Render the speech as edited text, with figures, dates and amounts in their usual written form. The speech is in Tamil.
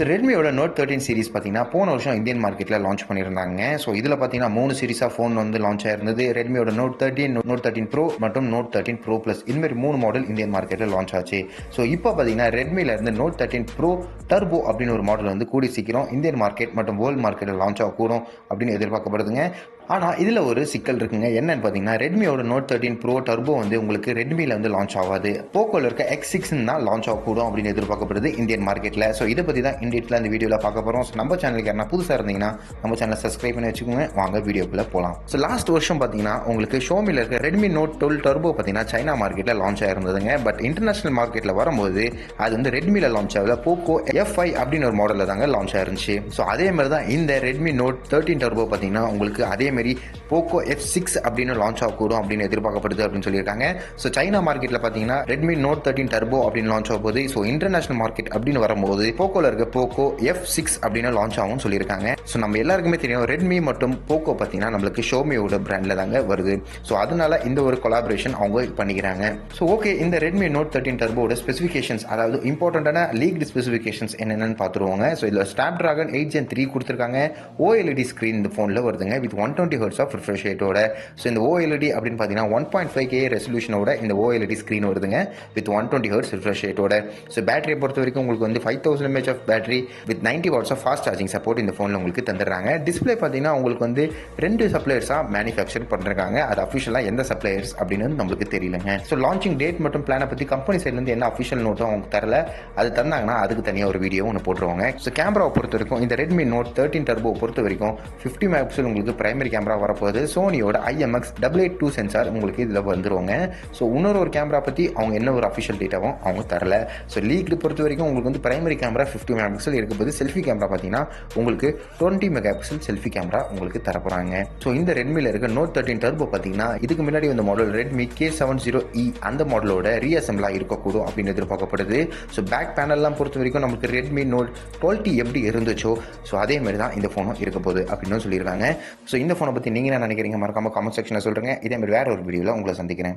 ரெட்மியோட நோட் 13 சீரிஸ் பார்த்தீங்கன்னா போன வருஷம் இந்தியன் மார்க்கெட்டில் லான்ச் பண்ணியிருந்தாங்க. ஸோ இதில் பார்த்தீங்கன்னா 3 சீரிஸாக ஃபோன் வந்து லான்ச் ஆயிருந்தது. ரெட்மியோட நோட் 13, நோட் 13 ப்ரோ மற்றும் நோட் 13 ப்ரோ ப்ளஸ் இதுமாரி 3 மாடல் இந்தியன் மார்க்கெட்டில் லான்ச் ஆச்சு. ஸோ இப்போ பார்த்தீங்கன்னா ரெட்மியிலேருந்து நோட் 13 ப்ரோ டர்போ அப்படின்னு ஒரு மாடல் வந்து கூடி சீக்கிரம் இந்தியன் மார்க்கெட் மற்றும் வேர்ல்டு மார்க்கெட்டில் லான்ச் ஆகக்கூடும் அப்படின்னு எதிர்பார்க்கப்படுதுங்க. ஆனால் இதில் ஒரு சிக்கல் இருக்குங்க. என்னன்னு பார்த்தீங்கன்னா ரெட்மியோட நோட் 13 ப்ரோ டர்போ வந்து உங்களுக்கு ரெட்மியில் வந்து லான்ச் ஆகாது. போக்கோவில் இருக்க X6 தான் லான்ச் ஆகக்கூடும் அப்படின்னு எதிர்பார்க்கப்படுது இந்தியன் மார்க்கெட்டில். ஸோ இதை பற்றி தான் இண்டியத்தில் அந்த வீடியோவில் பார்க்க போகிறோம். ஸோ நம்ம சேனலுக்கு யாரா புதுசாக இருந்தீங்கன்னா நம்ம சேனலை சப்ஸ்கிரைப் பண்ணி வச்சுக்கோங்க. வாங்க வீடியோக்குள்ளே போகலாம். ஸோ லாஸ்ட் வருஷம் பார்த்தீங்கன்னா உங்களுக்கு ஷோமியில் இருக்க ரெட்மி நோட் 12 டர்போ பார்த்தீங்கன்னா சைனா மார்க்கெட்டில் லான்ச் ஆயிருந்ததுங்க. பட் இன்டர்நேஷனல் மார்க்கெட்டில் வரும்போது அது வந்து ரெட்மியில் லான்ச் ஆகல, போக்கோ F5 அப்படின்னு ஒரு மாடலில் தாங்க லான்ச் ஆயிருந்துச்சு. ஸோ அதே மாதிரி தான் இந்த ரெட்மி நோட் 13 டர்போ பார்த்தீங்கன்னா உங்களுக்கு அதேமாரி போக்கோ F6 அப்படின்னு லான்ச் ஆகக்கூடும் அப்படின்னு எதிர்பார்க்கப்படுது அப்படின்னு சொல்லியிருக்காங்க. ஸோ சைனா மார்க்கெட்டில் பார்த்தீங்கன்னா ரெட்மி நோட் 13 டர்போ அப்படின்னு லான்ச் ஆகும் போது, ஸோ இன்டர்நேஷனல் மார்க்கெட் அப்படின்னு வரும்போது போக்கோவில் இருக்க போக்கோ F6 அப்படின்னு லான்ச் ஆகும்னு சொல்லியிருக்காங்க. ஸோ நம்ம எல்லாருக்குமே தெரியும் ரெட்மி மற்றும் போக்கோ பார்த்தீங்கன்னா நம்மளுக்கு ஷோமியோட பிராண்டில் தாங்க வருது. ஸோ அதனால இந்த ஒரு கொலாபரேஷன் அவங்க பண்ணிக்கிறாங்க. ஸோ ஓகே, இந்த ரெட்மி நோட் 13 டர்போட ஸ்பெசிஃபிகேஷன்ஸ், அதாவது இம்பார்ட்டண்டான லீக்டு ஸ்பெசிஃபிகேஷன்ஸ் என்னென்னு பார்த்துருவாங்க. ஸோ இதில் ஸ்னாப்டிராகன் 8 Gen 3 கொடுத்துருக்காங்க. OLED ஸ்க்ரீன் இந்த ஃபோனில் வருதுங்க வித் 120 Hz ஆஃப் ரிஃப்ரெஷ் ரேட்டோட. ஸோ இந்த OLED அப்படின்னு பார்த்தீங்கன்னா 1.5K ரெசல்யூஷனோட இந்த OLED ஸ்க்ரீன் வருதுங்க வித் 120 Hz ரிஃப்ரெஷ் ரேட்டோட. ஸோ பேட்டரியை பொறுத்த வரைக்கும் உங்களுக்கு வந்து 5000 mAh of battery with 90 watts of fast charging support இந்த ஃபோனில் உங்களுக்கு தந்துடுறாங்க. டிஸ்பிளே பார்த்தீங்கன்னா உங்களுக்கு வந்து 2 சப்ளையர்ஸாக மேனுஃபேக்சர் பண்ணிருக்காங்க. அது அஃபிஷியலாக எந்த சப்ளையர்ஸ் அப்படின்னு நம்மளுக்கு தெரியலங்க. ஸோ லான்ச்சிங் டேட் மற்றும் பிளானை பற்றி கம்பெனி சைட்லேருந்து என்ன அஃபிஷியல் நோட்டும் அவங்க தரல. அது தந்தாங்கன்னா அதுக்கு தனியாக ஒரு வீடியோ ஒன்று போட்டுருவாங்க. ஸோ கேமராவை பொறுத்த வரைக்கும் இந்த ரெட்மி நோட் 13 டர்போ பொறுத்த வரைக்கும் 50 MP உங்களுக்கு பிரைமரி கேமரா வரப்போகுது. சோனியோட IMX882 சென்சார் உங்களுக்கு இதில் வந்துருவாங்க. ஸோ இன்னொரு கேமரா பற்றி அவங்க என்ன ஒரு அஃபிஷியல் டேட்டாவும் அவங்க தரல. ஸோ லீக்டு பொறுத்த வரைக்கும் உங்களுக்கு வந்து பிரைமரி கேமரா 50 MP இருக்கும்போது செல்ஃபி கேமரா பார்த்தீங்கன்னா உங்களுக்கு 20 MP செல்ஃபி கேமரா உங்களுக்கு தரப்போகிறாங்க. ஸோ இந்த ரெட்மியில் இருக்க நோட் 13 டர்போ பார்த்தீங்கன்னா இதுக்கு முன்னாடி வந்த மாடல் ரெட்மி K70E அந்த மாடலோட ரீஅசம்பிளாக இருக்கக்கூடும் அப்படின்னு எதிர்பார்க்கப்படுது. ஸோ பேக் பேனல்லாம் பொறுத்த வரைக்கும் நமக்கு ரெட்மி நோட் 12 எப்படி இருந்துச்சோ ஸோ அதே மாதிரி தான் இந்த ஃபோனும் இருக்க போகுது அப்படின்னு சொல்லியிருக்காங்க. ஸோ இந்த ஃபோனை பற்றி நீங்கள் என்ன நினைக்கிறீங்க? மறக்காம காமெண்ட் செக்ஷனில் சொல்லுங்கள். இதே மாதிரி வேற ஒரு வீடியோவில் உங்களை சந்திக்கிறேன்.